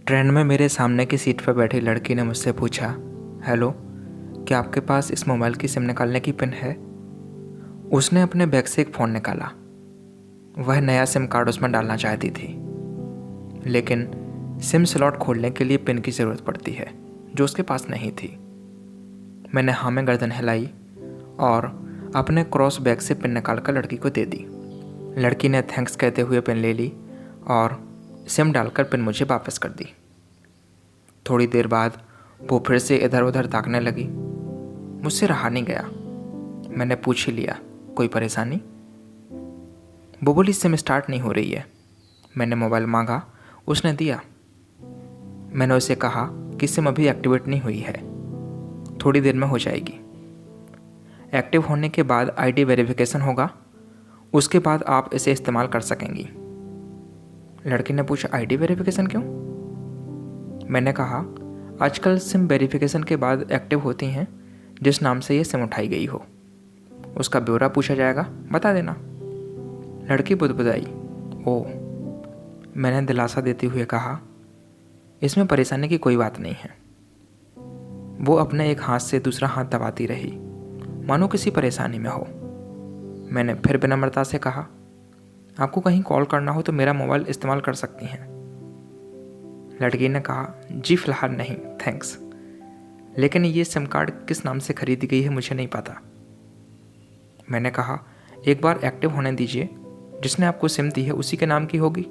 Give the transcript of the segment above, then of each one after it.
Train में मेरे सामने की सीट पर बैठी लड़की ने मुझसे पूछा, हेलो, क्या आपके पास इस मोबाइल की सिम निकालने की पिन है? उसने अपने बैग से एक फ़ोन निकाला। वह नया सिम कार्ड उसमें डालना चाहती थी, लेकिन सिम स्लॉट खोलने के लिए पिन की ज़रूरत पड़ती है, जो उसके पास नहीं थी। मैंने हाँ में गर्दन हिलाई और अपने क्रॉस बैग से पिन निकालकर लड़की को दे दी। लड़की ने थैंक्स कहते हुए पिन ले ली और सिम डालकर पिन मुझे वापस कर दी। थोड़ी देर बाद वो फिर से इधर उधर ताकने लगी। मुझसे रहा नहीं गया। मैंने पूछ ही लिया, कोई परेशानी? वो बोली, सिम स्टार्ट नहीं हो रही है। मैंने मोबाइल मांगा, उसने दिया। मैंने उसे कहा कि सिम अभी एक्टिवेट नहीं हुई है, थोड़ी देर में हो जाएगी। एक्टिव होने के बाद आईडी वेरिफिकेशन होगा, उसके बाद आप इसे इस्तेमाल कर सकेंगी। लड़की ने पूछा, आईडी वेरिफिकेशन क्यों? मैंने कहा, आजकल सिम वेरिफिकेशन के बाद एक्टिव होती हैं जिस नाम से ये सिम उठाई गई हो। उसका ब्यौरा पूछा जाएगा, बता देना। लड़की बुदबुदाई, ओह। मैंने दिलासा देते हुए कहा, इसमें परेशानी की कोई बात नहीं है। वो अपने एक हाथ से दूसरा हाथ दबाती रही, मानो किसी परेशानी में हो। मैंने फिर विनम्रता से कहा, आपको कहीं कॉल करना हो तो मेरा मोबाइल इस्तेमाल कर सकती हैं। लड़की ने कहा, जी फ़िलहाल नहीं, थैंक्स, लेकिन ये सिम कार्ड किस नाम से खरीदी गई है मुझे नहीं पता। मैंने कहा, एक बार एक्टिव होने दीजिए, जिसने आपको सिम दी है उसी के नाम की होगी।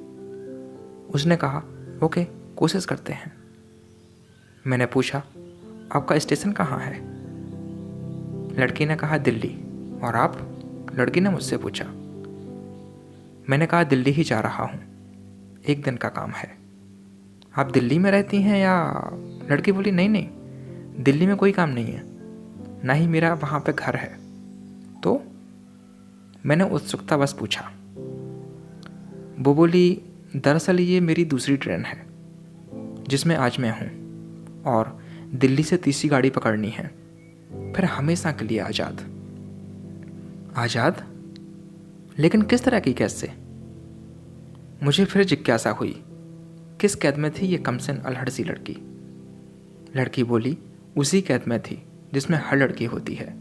उसने कहा, ओके, कोशिश करते हैं। मैंने पूछा, आपका स्टेशन कहाँ है? लड़की ने कहा, दिल्ली। और आप? लड़की ने मुझसे पूछा। मैंने कहा, दिल्ली ही जा रहा हूँ, एक दिन का काम है। आप दिल्ली में रहती हैं या? लड़की बोली, नहीं नहीं, दिल्ली में कोई काम नहीं है, ना ही मेरा वहाँ पे घर है। तो? मैंने उत्सुकतावश पूछा। वो बोली, दरअसल ये मेरी दूसरी ट्रेन है जिसमें आज मैं हूँ, और दिल्ली से तीसरी गाड़ी पकड़नी है, फिर हमेशा के लिए आज़ाद। आज़ाद? लेकिन किस तरह की कैद से? मुझे फिर जिज्ञासा हुई, किस कैद में थी ये कमसिन अल्हड़ सी लड़की? लड़की बोली, उसी कैद में थी जिसमें हर लड़की होती है,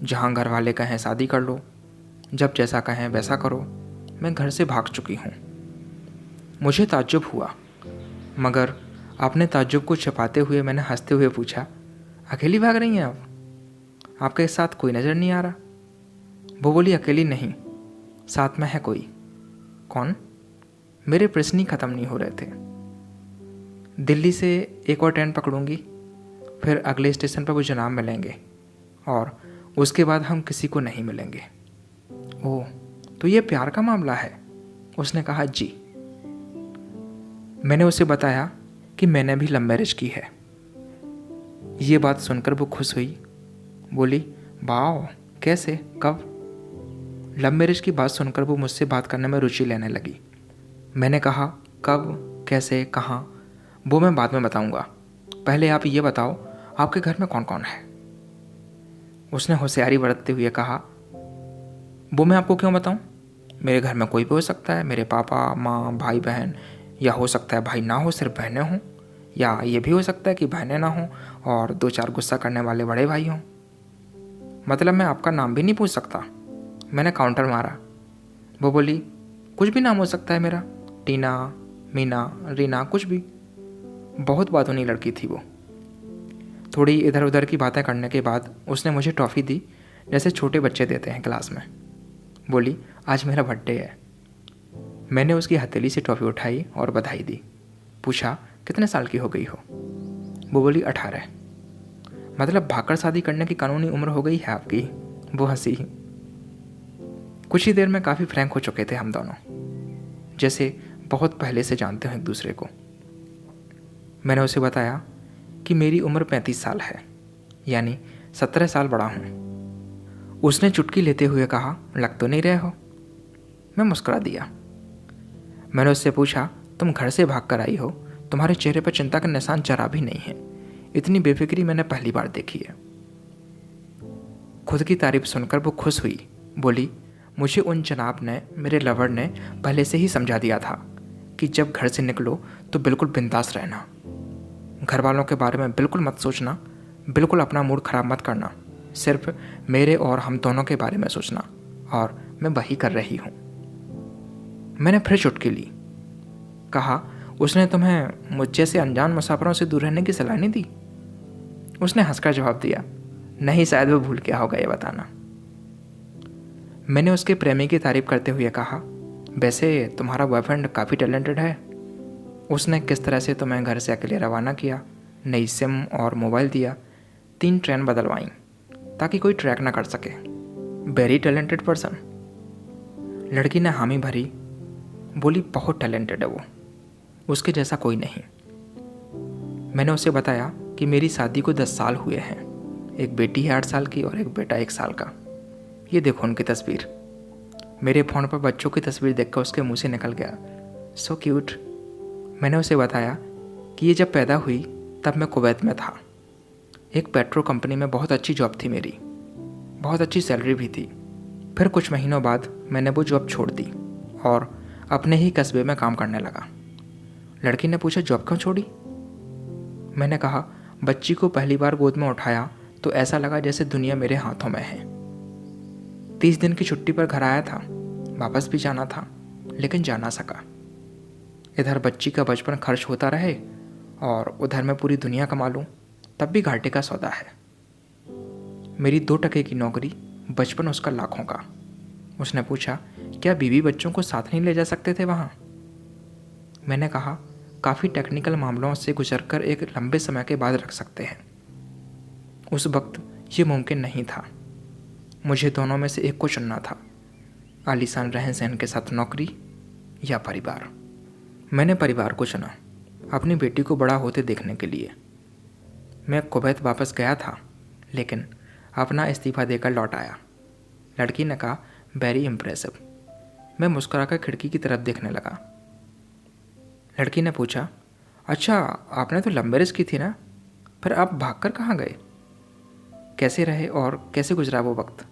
जहाँ घर वाले कहें शादी कर लो, जब जैसा कहें वैसा करो। मैं घर से भाग चुकी हूँ। मुझे ताज्जुब हुआ, मगर अपने ताज्जुब को छिपाते हुए मैंने हंसते हुए पूछा, अकेली भाग रही हैं आप? आपके साथ कोई नज़र नहीं आ रहा? वो बोली, अकेली नहीं, साथ में है कोई। कौन? मेरे प्रश्न ही ख़त्म नहीं हो रहे थे। दिल्ली से एक और ट्रेन पकड़ूंगी, फिर अगले स्टेशन पर वो जनाब मिलेंगे, और उसके बाद हम किसी को नहीं मिलेंगे। ओह, तो ये प्यार का मामला है? उसने कहा, जी। मैंने उसे बताया कि मैंने भी लव मैरिज की है। ये बात सुनकर वो खुश हुई, बोली, वाह, कैसे, कब? लव मैरिज की बात सुनकर वो मुझसे बात करने में रुचि लेने लगी। मैंने कहा, कब, कैसे, कहाँ, वो मैं बाद में बताऊंगा, पहले आप ये बताओ, आपके घर में कौन कौन है? उसने होशियारी बरतते हुए कहा, वो मैं आपको क्यों बताऊं? मेरे घर में कोई भी हो सकता है, मेरे पापा, माँ, भाई, बहन, या हो सकता है भाई ना हो, सिर्फ बहनें हों, या ये भी हो सकता है कि बहनें ना हों और दो चार गुस्सा करने वाले बड़े भाई हों। मतलब मैं आपका नाम भी नहीं पूछ सकता? मैंने काउंटर मारा। वो बोली, कुछ भी नाम हो सकता है मेरा, टीना, मीना, रीना, कुछ भी। बहुत बातूनी लड़की थी वो। थोड़ी इधर उधर की बातें करने के बाद उसने मुझे टॉफ़ी दी, जैसे छोटे बच्चे देते हैं क्लास में। बोली, आज मेरा बर्थडे है। मैंने उसकी हथेली से टॉफ़ी उठाई और बधाई दी। पूछा, कितने साल की हो गई हो? वो बोली, 18। मतलब भागकर शादी करने की कानूनी उम्र हो गई है आपकी? वो हंसी। कुछ ही देर में काफ़ी फ्रैंक हो चुके थे हम दोनों, जैसे बहुत पहले से जानते हो एक दूसरे को। मैंने उसे बताया कि मेरी उम्र 35 साल है, यानी 17 साल बड़ा हूँ। उसने चुटकी लेते हुए कहा, लग तो नहीं रहे हो। मैं मुस्कुरा दिया। मैंने उससे पूछा, तुम घर से भाग कर आई हो, तुम्हारे चेहरे पर चिंता का निशान जरा भी नहीं है। इतनी बेफिक्री मैंने पहली बार देखी है। खुद की तारीफ सुनकर वो खुश हुई। बोली, मुझे उन जनाब ने, मेरे लवर ने, पहले से ही समझा दिया था कि जब घर से निकलो तो बिल्कुल बिंदास रहना। घर वालों के बारे में बिल्कुल मत सोचना, बिल्कुल अपना मूड ख़राब मत करना, सिर्फ मेरे और हम दोनों के बारे में सोचना, और मैं वही कर रही हूँ। मैंने फिर चुटकी ली। कहा, उसने तुम्हें मुझ जैसे अनजान मुसाफिरों से दूर रहने की सलाह नहीं दी? उसने हंसकर जवाब दिया, नहीं, शायद वो भूल गया होगा ये बताना। मैंने उसके प्रेमी की तारीफ करते हुए कहा, वैसे तुम्हारा बॉयफ्रेंड काफ़ी टैलेंटेड है। उसने किस तरह से तुम्हें घर से अकेले रवाना किया, नई सिम और मोबाइल दिया, 3 ट्रेन बदलवाई ताकि कोई ट्रैक ना कर सके। Very talented person. लड़की ने हामी भरी, बोली, बहुत टैलेंटेड है वो, उसके जैसा कोई नहीं। मैंने उसे बताया कि मेरी शादी को 10 साल हुए हैं, एक बेटी है 8 साल की और एक बेटा 1 साल का। ये देखो उनकी तस्वीर। मेरे फ़ोन पर बच्चों की तस्वीर देखकर उसके मुंह से निकल गया, सो क्यूट। मैंने उसे बताया कि ये जब पैदा हुई तब मैं कुवैत में था। एक पेट्रो कंपनी में बहुत अच्छी जॉब थी मेरी, बहुत अच्छी सैलरी भी थी। फिर कुछ महीनों बाद मैंने वो जॉब छोड़ दी और अपने ही कस्बे में काम करने लगा। लड़की ने पूछा, जॉब क्यों छोड़ी? मैंने कहा, बच्ची को पहली बार गोद में उठाया तो ऐसा लगा जैसे दुनिया मेरे हाथों में है। 30 दिन की छुट्टी पर घर आया था, वापस भी जाना था, लेकिन जा ना सका। इधर बच्ची का बचपन खर्च होता रहे और उधर मैं पूरी दुनिया कमा लूँ, तब भी घाटे का सौदा है। मेरी 2 टके की नौकरी, बचपन उसका लाखों का। उसने पूछा, क्या बीवी बच्चों को साथ नहीं ले जा सकते थे वहाँ? मैंने कहा, काफ़ी टेक्निकल मामलों से गुजरकर एक लंबे समय के बाद रख सकते हैं। उस वक्त ये मुमकिन नहीं था। मुझे दोनों में से एक को चुनना था, आलीशान रहन सहन के साथ नौकरी या परिवार। मैंने परिवार को चुना, अपनी बेटी को बड़ा होते देखने के लिए। मैं कुवैत वापस गया था, लेकिन अपना इस्तीफ़ा देकर लौट आया। लड़की ने कहा, वेरी इम्प्रेसिव। मैं मुस्कुराकर खिड़की की तरफ देखने लगा। लड़की ने पूछा, अच्छा, आपने तो लंबे रेस की थी ना, फिर आप भागकर कहाँ गए? कैसे रहे और कैसे गुजरा वो वक्त?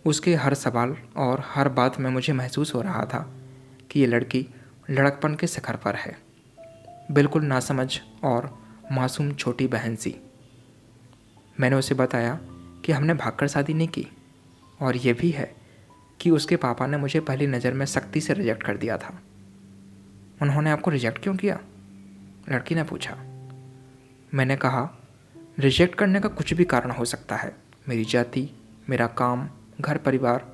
उसके हर सवाल और हर बात में मुझे महसूस हो रहा था कि ये लड़की लड़कपन के शिखर पर है, बिल्कुल नासमझ और मासूम छोटी बहन सी। मैंने उसे बताया कि हमने भागकर शादी नहीं की, और ये भी है कि उसके पापा ने मुझे पहली नज़र में सख्ती से रिजेक्ट कर दिया था। उन्होंने आपको रिजेक्ट क्यों किया? लड़की ने पूछा। मैंने कहा, रिजेक्ट करने का कुछ भी कारण हो सकता है, मेरी जाति, मेरा काम, घर परिवार।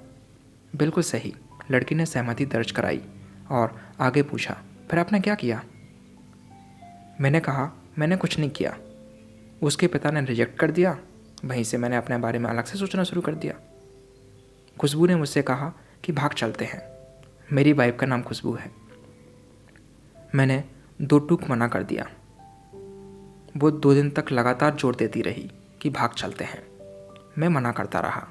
बिल्कुल सही। लड़की ने सहमति दर्ज कराई और आगे पूछा, फिर आपने क्या किया? मैंने कहा, मैंने कुछ नहीं किया। उसके पिता ने रिजेक्ट कर दिया, वहीं से मैंने अपने बारे में अलग से सोचना शुरू कर दिया। खुशबू ने मुझसे कहा कि भाग चलते हैं। मेरी वाइफ का नाम खुशबू है। मैंने 2 टूक मना कर दिया। वो 2 दिन तक लगातार जोर देती रही कि भाग चलते हैं। मैं मना करता रहा।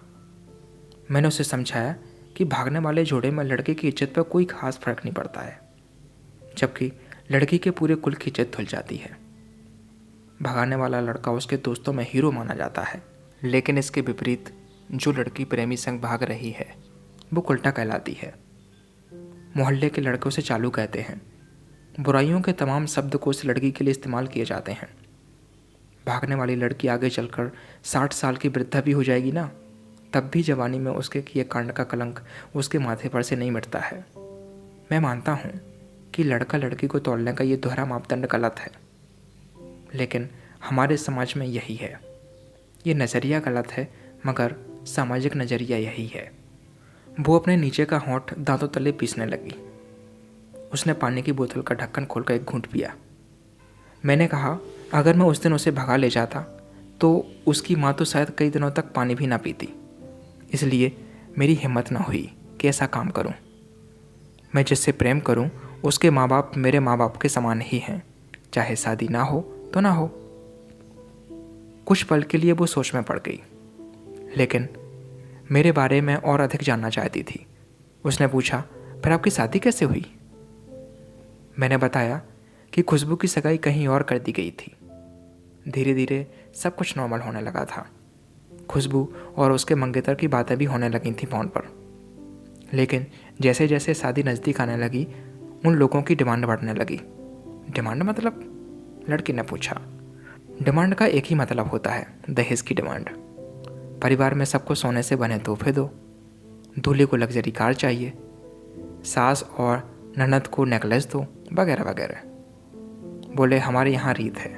मैंने उसे समझाया कि भागने वाले जोड़े में लड़के की इज्जत पर कोई खास फर्क नहीं पड़ता है, जबकि लड़की के पूरे कुल की इज्जत धुल जाती है। भगाने वाला लड़का उसके दोस्तों में हीरो माना जाता है, लेकिन इसके विपरीत जो लड़की प्रेमी संग भाग रही है वो उल्टा कहलाती है। मोहल्ले के लड़के उसे चालू कहते हैं। बुराइयों के तमाम शब्दकोश लड़की के लिए इस्तेमाल किए जाते हैं। भागने वाली लड़की आगे चलकर 60 साल की वृद्धा भी हो जाएगी ना, तब भी जवानी में उसके किए कांड का कलंक उसके माथे पर से नहीं मिटता है। मैं मानता हूँ कि लड़का लड़की को तोड़ने का ये दोहरा मापदंड गलत है, लेकिन हमारे समाज में यही है। ये नज़रिया गलत है, मगर सामाजिक नज़रिया यही है। वो अपने नीचे का होंठ दांतों तले पीसने लगी। उसने पानी की बोतल का ढक्कन खोलकर एक घूंट पिया। मैंने कहा, अगर मैं उस दिन उसे भगा ले जाता तो उसकी माँ तो शायद कई दिनों तक पानी भी ना पीती। इसलिए मेरी हिम्मत ना हुई कि ऐसा काम करूं। मैं जिससे प्रेम करूं उसके माँ बाप मेरे माँ बाप के समान ही हैं, चाहे शादी ना हो तो ना हो। कुछ पल के लिए वो सोच में पड़ गई, लेकिन मेरे बारे में और अधिक जानना चाहती थी। उसने पूछा, फिर आपकी शादी कैसे हुई? मैंने बताया कि खुशबू की सगाई कहीं और कर दी गई थी। धीरे धीरे सब कुछ नॉर्मल होने लगा था। खुशबू और उसके मंगेतर की बातें भी होने लगी थी फ़ोन पर, लेकिन जैसे जैसे शादी नज़दीक आने लगी उन लोगों की डिमांड बढ़ने लगी। डिमांड मतलब? लड़की ने पूछा। डिमांड का एक ही मतलब होता है, दहेज की डिमांड। परिवार में सबको सोने से बने तोहफे दो, दूल्हे को लग्जरी कार चाहिए, सास और ननद को नेकलेस दो, वगैरह वगैरह। बोले हमारे यहाँ रीत है।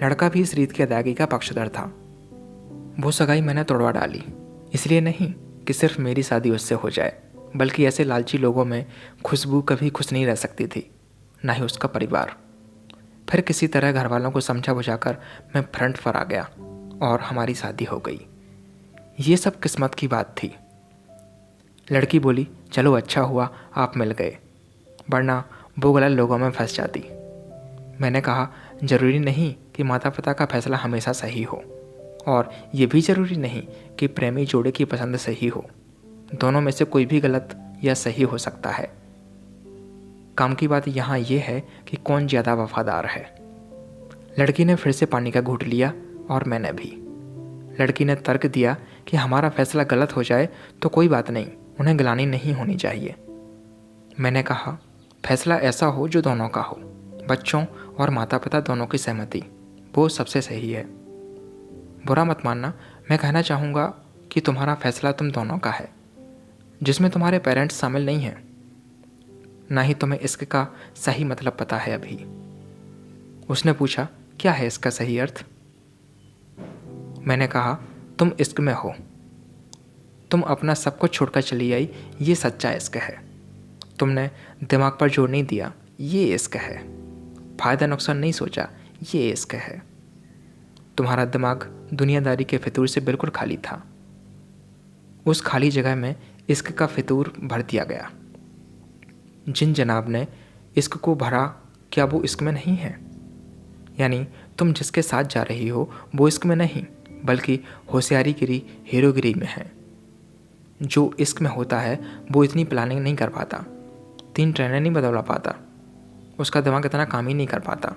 लड़का भी इस रीत की अदायगी का पक्षधर था। वो सगाई मैंने तोड़वा डाली, इसलिए नहीं कि सिर्फ मेरी शादी उससे हो जाए, बल्कि ऐसे लालची लोगों में खुशबू कभी खुश नहीं रह सकती थी, ना ही उसका परिवार। फिर किसी तरह घर वालों को समझा बुझाकर मैं फ्रंट पर आ गया और हमारी शादी हो गई। ये सब किस्मत की बात थी। लड़की बोली, चलो अच्छा हुआ आप मिल गए, वरना वो गलत लोगों में फंस जाती। मैंने कहा, ज़रूरी नहीं कि माता पिता का फैसला हमेशा सही हो, और ये भी ज़रूरी नहीं कि प्रेमी जोड़े की पसंद सही हो। दोनों में से कोई भी गलत या सही हो सकता है। काम की बात यहाँ ये है कि कौन ज़्यादा वफादार है। लड़की ने फिर से पानी का घूंट लिया और मैंने भी। लड़की ने तर्क दिया कि हमारा फैसला गलत हो जाए तो कोई बात नहीं, उन्हें गिलानी नहीं होनी चाहिए। मैंने कहा, फैसला ऐसा हो जो दोनों का हो, बच्चों और माता पिता दोनों की सहमति, वो सबसे सही है। बुरा मत मानना, मैं कहना चाहूँगा कि तुम्हारा फैसला तुम दोनों का है, जिसमें तुम्हारे पेरेंट्स शामिल नहीं हैं। ना ही तुम्हें इश्क का सही मतलब पता है अभी। उसने पूछा, क्या है इसका सही अर्थ? मैंने कहा, तुम इश्क में हो, तुम अपना सब कुछ छोड़कर चली आई, ये सच्चा इश्क है। तुमने दिमाग पर जोर नहीं दिया, ये इश्क है। फ़ायदा नुकसान नहीं सोचा, ये इश्क है। तुम्हारा दिमाग दुनियादारी के फितूर से बिल्कुल खाली था। उस खाली जगह में इश्क का फितूर भर दिया गया। जिन जनाब ने इश्क को भरा, क्या वो इश्क में नहीं है? यानी तुम जिसके साथ जा रही हो वो इश्क में नहीं, बल्कि होशियारीगिरी, हीरोगिरी में है। जो इश्क में होता है वो इतनी प्लानिंग नहीं कर पाता, 3 ट्रेनें नहीं बदलवा पाता, उसका दिमाग इतना काम ही नहीं कर पाता।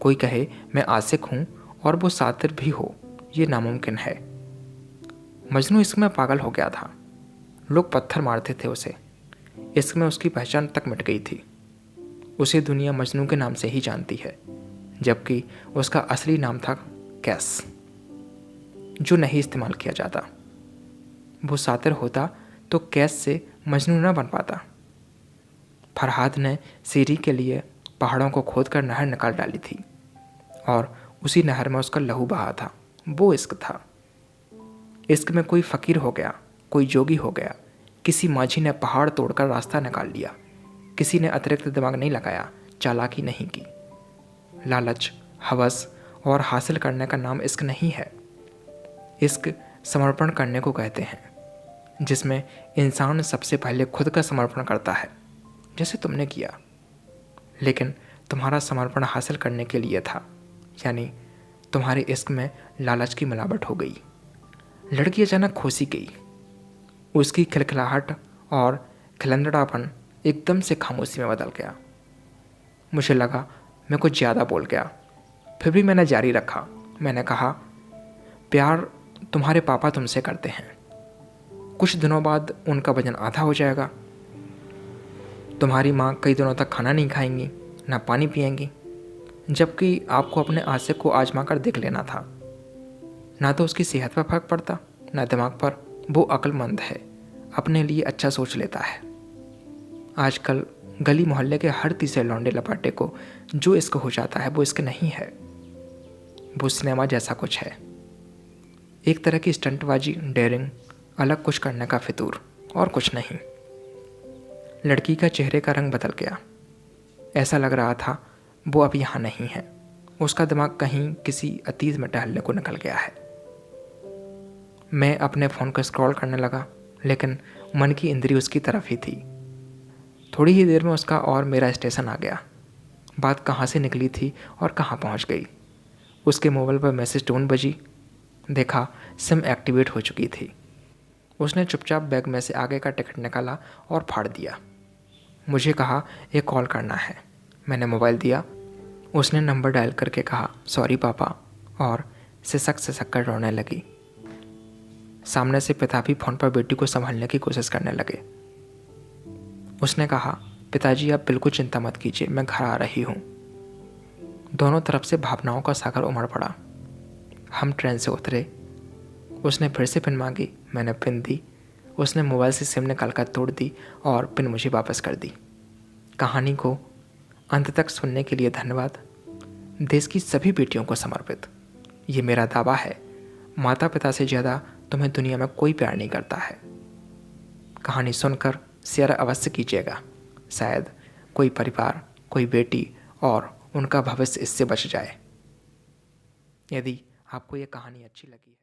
कोई कहे मैं आशिक हूँ और वो सातिर भी हो, ये नामुमकिन है। मजनू इश्क में पागल हो गया था। लोग पत्थर मारते थे उसे। इश्क में उसकी पहचान तक मिट गई थी। उसे दुनिया मजनू के नाम से ही जानती है, जबकि उसका असली नाम था कैस, जो नहीं इस्तेमाल किया जाता। वो सातिर होता तो कैस से मजनू न बन पाता। फरहाद ने सीरी के लिए पहाड़ों को खोदकर नहर निकाल डाली थी, और उसी नहर में उसका लहू बहा था। वो इश्क था। इश्क में कोई फ़कीर हो गया, कोई जोगी हो गया, किसी माझी ने पहाड़ तोड़कर रास्ता निकाल लिया, किसी ने अतिरिक्त दिमाग नहीं लगाया, चालाकी नहीं की। लालच, हवस और हासिल करने का नाम इश्क नहीं है। इश्क समर्पण करने को कहते हैं, जिसमें इंसान सबसे पहले खुद का समर्पण करता है, जैसे तुमने किया। लेकिन तुम्हारा समर्पण हासिल करने के लिए था, यानी तुम्हारे इश्क में लालच की मिलावट हो गई। लड़की अचानक खोसी गई। उसकी खिलखिलाहट और खिलंदड़ापन एकदम से खामोशी में बदल गया। मुझे लगा मैं कुछ ज़्यादा बोल गया, फिर भी मैंने जारी रखा। मैंने कहा, प्यार तुम्हारे पापा तुमसे करते हैं, कुछ दिनों बाद उनका वजन आधा हो जाएगा। तुम्हारी माँ कई दिनों तक खाना नहीं खाएंगी, ना पानी पिएंगी, जबकि आपको अपने आशिक को आजमा कर देख लेना था। ना तो उसकी सेहत पर फर्क पड़ता, ना दिमाग पर। वो अक्लमंद है, अपने लिए अच्छा सोच लेता है। आजकल गली मोहल्ले के हर तीसरे लौंडे लपाटे को जो इश्क हो जाता है वो इश्क नहीं है, वो सिनेमा जैसा कुछ है। एक तरह की स्टंटबाजी, डेयरिंग, अलग कुछ करने का फितूर, और कुछ नहीं। लड़की का चेहरे का रंग बदल गया। ऐसा लग रहा था वो अब यहाँ नहीं है, उसका दिमाग कहीं किसी अतीत में टहलने को निकल गया है। मैं अपने फ़ोन को स्क्रॉल करने लगा, लेकिन मन की इंद्री उसकी तरफ ही थी। थोड़ी ही देर में उसका और मेरा स्टेशन आ गया। बात कहाँ से निकली थी और कहाँ पहुँच गई। उसके मोबाइल पर मैसेज टोन बजी, देखा सिम एक्टिवेट हो चुकी थी। उसने चुपचाप बैग में से आगे का टिकट निकाला और फाड़ दिया। मुझे कहा, एक कॉल करना है। मैंने मोबाइल दिया। उसने नंबर डायल करके कहा, सॉरी पापा, और सिसक कर रोने लगी। सामने से पिता भी फ़ोन पर बेटी को संभालने की कोशिश करने लगे। उसने कहा, पिताजी आप बिल्कुल चिंता मत कीजिए, मैं घर आ रही हूँ। दोनों तरफ से भावनाओं का सागर उमड़ पड़ा। हम ट्रेन से उतरे। उसने फिर से पिन मांगी, मैंने पिन दी। उसने मोबाइल से सिम निकाल कर तोड़ दी और पिन मुझे वापस कर दी। कहानी को अंत तक सुनने के लिए धन्यवाद। देश की सभी बेटियों को समर्पित। ये मेरा दावा है, माता पिता से ज़्यादा तुम्हें दुनिया में कोई प्यार नहीं करता है। कहानी सुनकर शेयर अवश्य कीजिएगा। शायद कोई परिवार, कोई बेटी और उनका भविष्य इससे बच जाए। यदि आपको ये कहानी अच्छी लगी है